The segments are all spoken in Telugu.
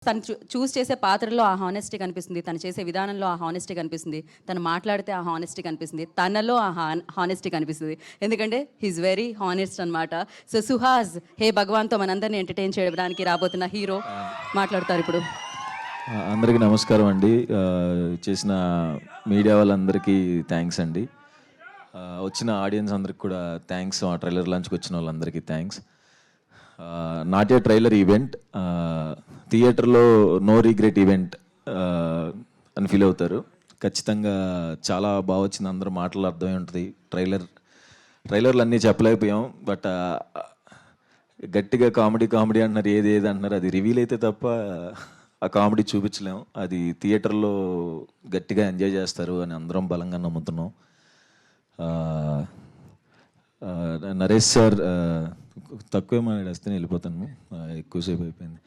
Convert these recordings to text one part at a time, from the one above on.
తను చూస్ చేసే పాత్రలో ఆ హానెస్టీ కనిపిస్తుంది, తను చేసే విధానంలో ఆ హానెస్టీ కనిపిస్తుంది, తను మాట్లాడితే ఆ హానెస్టీ కనిపిస్తుంది, తనలో ఆ హానెస్టీ కనిపిస్తుంది. ఎందుకంటే హీస్ వెరీ హానెస్ట్ అనమాట. సో సుహాస్ హే భగవాన్తో మనందరినీ ఎంటర్టైన్ చేయడానికి రాబోతున్న హీరో మాట్లాడతారు ఇప్పుడు. అందరికీ నమస్కారం అండి. చేసిన మీడియా వాళ్ళందరికీ థ్యాంక్స్ అండి. వచ్చిన ఆడియన్స్ అందరికి కూడా థ్యాంక్స్. ఆ ట్రైలర్ లాంచ్కి వచ్చిన వాళ్ళందరికీ thanks. Not a trailer event, థియేటర్లో నో రిగ్రెట్ ఈవెంట్ అని ఫీల్ అవుతారు. ఖచ్చితంగా చాలా బాగా వచ్చింది. అందరూ మాటలు అర్థమై ఉంటుంది. ట్రైలర్లు అన్నీ చెప్పలేకపోయాం, బట్ గట్టిగా కామెడీ అంటున్నారు, ఏది అంటున్నారు, అది రివీల్ అయితే తప్ప ఆ కామెడీ చూపించలేము. అది థియేటర్లో గట్టిగా ఎంజాయ్ చేస్తారు అని అందరం బలంగా నమ్ముతున్నాం. నరేష్ సార్ తక్కువే మాట్లాడేస్తే వెళ్ళిపోతాను, ఎక్కువసేపు అయిపోయింది.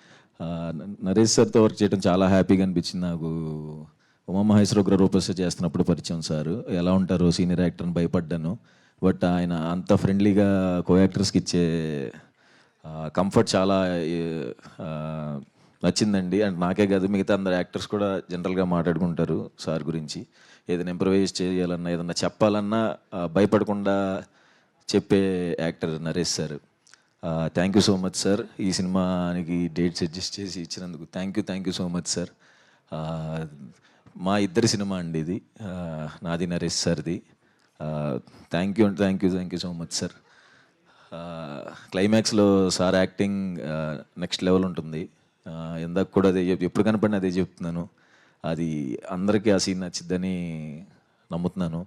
నరేష్ సార్తో వర్క్ చేయడం చాలా హ్యాపీగా అనిపించింది నాకు. ఉమామహేశ్వర రూపస్య చేస్తున్నప్పుడు పరిచయం సార్, ఎలా ఉంటారో సీనియర్ యాక్టర్ని భయపడ్డాను. బట్ ఆయన అంత ఫ్రెండ్లీగా కో యాక్టర్స్కి ఇచ్చే కంఫర్ట్ చాలా నచ్చిందండి. అండ్ నాకే కాదు, మిగతా అందరు యాక్టర్స్ కూడా జనరల్గా మాట్లాడుకుంటారు సార్ గురించి. ఏదైనా ఇంప్రవైజ్ చేయాలన్నా, ఏదన్నా చెప్పాలన్నా భయపడకుండా చెప్పే actor Naresh sir. Thank you so much sir. ఈ సినిమానికి డేట్స్ అడ్జస్ట్ చేసి ఇచ్చినందుకు thank you so much sir. మా ఇద్దరి సినిమా అండి ఇది, నాది నరేష్ సార్ది. Thank you so much sir. క్లైమాక్స్లో సార్ యాక్టింగ్ నెక్స్ట్ లెవెల్ ఉంటుంది. ఇందాక కూడా అదే ఎప్పుడు కనపడినా అదే చెప్తున్నాను. అది అందరికీ ఆ సీన్ నచ్చిద్దని నమ్ముతున్నాను.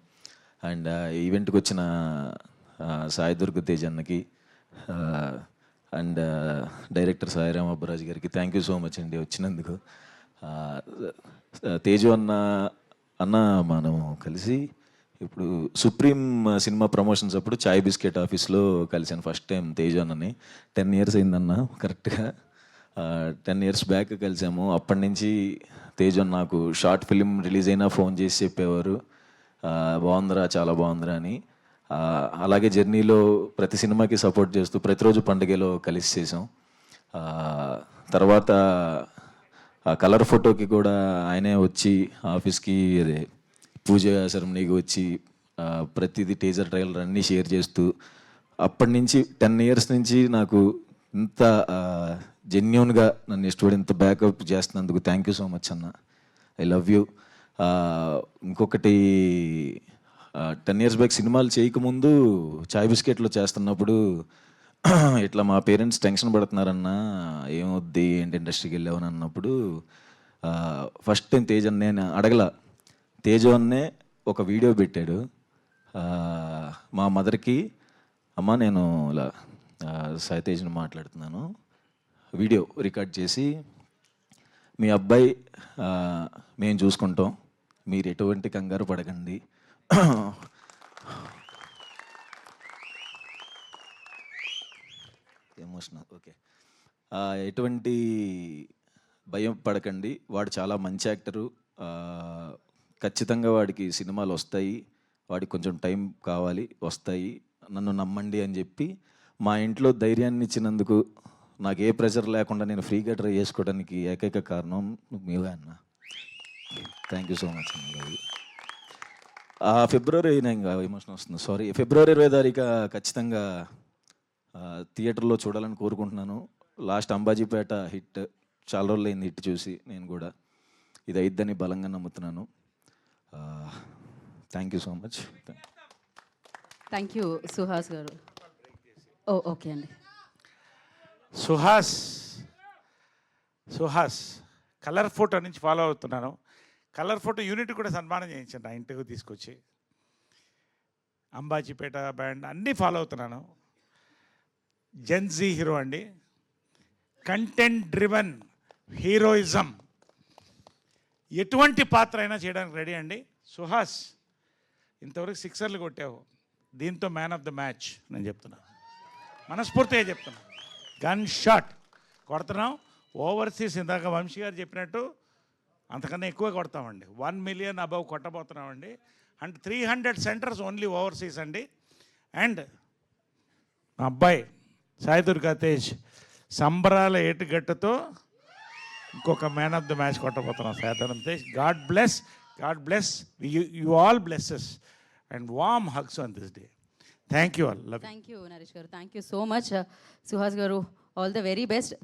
అండ్ ఈవెంట్కి వచ్చిన సాయి దుర్గ తేజ్ అన్నకి అండ్ డైరెక్టర్ సాయిరామ్ అబ్బరాజ్ గారికి థ్యాంక్ యూ సో మచ్ అండి వచ్చినందుకు. తేజు అన్న మనం కలిసి ఇప్పుడు సుప్రీం సినిమా ప్రమోషన్స్ అప్పుడు చాయ్ బిస్కెట్ ఆఫీస్లో కలిసాను ఫస్ట్ టైం తేజు అన్నని. 10 years అయిందన్న, కరెక్ట్గా 10 years బ్యాక్ కలిసాము. అప్పటి నుంచి తేజు అన్న నాకు షార్ట్ ఫిలిం రిలీజ్ అయినా ఫోన్ చేసి చెప్పేవారు, బాగుందిరా, చాలా బాగుందిరా అని. అలాగే జర్నీలో ప్రతి సినిమాకి సపోర్ట్ చేస్తూ ప్రతిరోజు పండుగలో కలిసి చేసాం. తర్వాత ఆ కలర్ ఫోటోకి కూడా ఆయనే వచ్చి ఆఫీస్కి, అదే పూజ సెరమనీకి వచ్చి ప్రతిదీ టీజర్ ట్రైలర్ అన్నీ షేర్ చేస్తూ, అప్పటి నుంచి 10 years నుంచి నాకు ఇంత జెన్యూన్గా నన్ను ఇష్టపడి ఇంత బ్యాకప్ చేస్తున్నందుకు థ్యాంక్ యూ సో మచ్ అన్న. I love you. ఇంకొకటి, 10 years బ్యాక్ సినిమాలు చేయకముందు చాయ్ బిస్కెట్లో చేస్తున్నప్పుడు ఇట్లా మా పేరెంట్స్ టెన్షన్ పడుతున్నారన్నా, ఏమొద్ది ఏంటి ఇండస్ట్రీకి వెళ్ళావని అన్నప్పుడు ఫస్ట్ టైం తేజ్ అన్న, నేను అడగల, తేజు అన్నే ఒక వీడియో పెట్టాడు. మా మదర్కి, అమ్మ నేను ఇలా సాయి తేజ్ని మాట్లాడుతున్నాను, వీడియో రికార్డ్ చేసి, మీ అబ్బాయి మేము చూసుకుంటాం, మీరు ఎటువంటి కంగారు పడకండి, ఎమోషనల్, ఓకే, ఎటువంటి భయం పడకండి, వాడు చాలా మంచి యాక్టరు, ఖచ్చితంగా వాడికి సినిమాలు వస్తాయి, వాడికి కొంచెం టైం కావాలి, వస్తాయి, నన్ను నమ్మండి అని చెప్పి మా ఇంట్లో ధైర్యాన్ని ఇచ్చినందుకు, నాకు ఏ ప్రెషర్ లేకుండా నేను ఫ్రీగా ట్రై చేసుకోవడానికి ఏకైక కారణం మీవే అన్న. థ్యాంక్ యూ సో మచ్ అన్న. ఫిబ్రవరి ఇంకా ఎమోషన్ వస్తుంది, సారీ, February 20 ఖచ్చితంగా థియేటర్లో చూడాలని కోరుకుంటున్నాను. లాస్ట్ అంబాజీపేట హిట్, చాలా రోజులు అయింది హిట్ చూసి, నేను కూడా ఇది అయిద్దని బలంగా నమ్ముతున్నాను. Thank you so much. Thank you Suhas గారు. ఓకే అండి. సుహాస్ కలర్ ఫోటో నుంచి ఫాలో అవుతున్నాను. కలర్ ఫోటో యూనిట్ కూడా సన్మానం చేయించాను నా ఇంటికి తీసుకొచ్చి. అంబాజీపేట బ్యాండ్ అన్నీ ఫాలో అవుతున్నాను. జెన్జీ హీరో అండి, కంటెంట్ డ్రివెన్ హీరోయిజం, ఎటువంటి పాత్ర అయినా చేయడానికి రెడీ అండి. సుహాస్ ఇంతవరకు 6 కొట్టావు, దీంతో మ్యాన్ ఆఫ్ ద మ్యాచ్ నేను చెప్తున్నా, మనస్ఫూర్తిగా చెప్తున్నా. గన్ షాట్ కొడుతున్నాం. ఓవర్సీస్ ఇందాక వంశీ గారు చెప్పినట్టు అంతకన్నా ఎక్కువ కొడతామండి. 1 million అబవ్ కొట్టబోతున్నామండి. అండ్ 300 centers ఓన్లీ ఓవర్సీస్ అండి. అండ్ మా అబ్బాయి సాయి దుర్గా తేజ్ సంబరాల ఏటుగట్టుతో ఇంకొక మ్యాన్ ఆఫ్ ద మ్యాచ్ కొట్టబోతున్నాం సాయంత్రం Tej. God bless you all blesses and warm hugs on this day. Thank you all. Love. Thank you Naresh garu, thank you so much. Suhas garu, all the very best.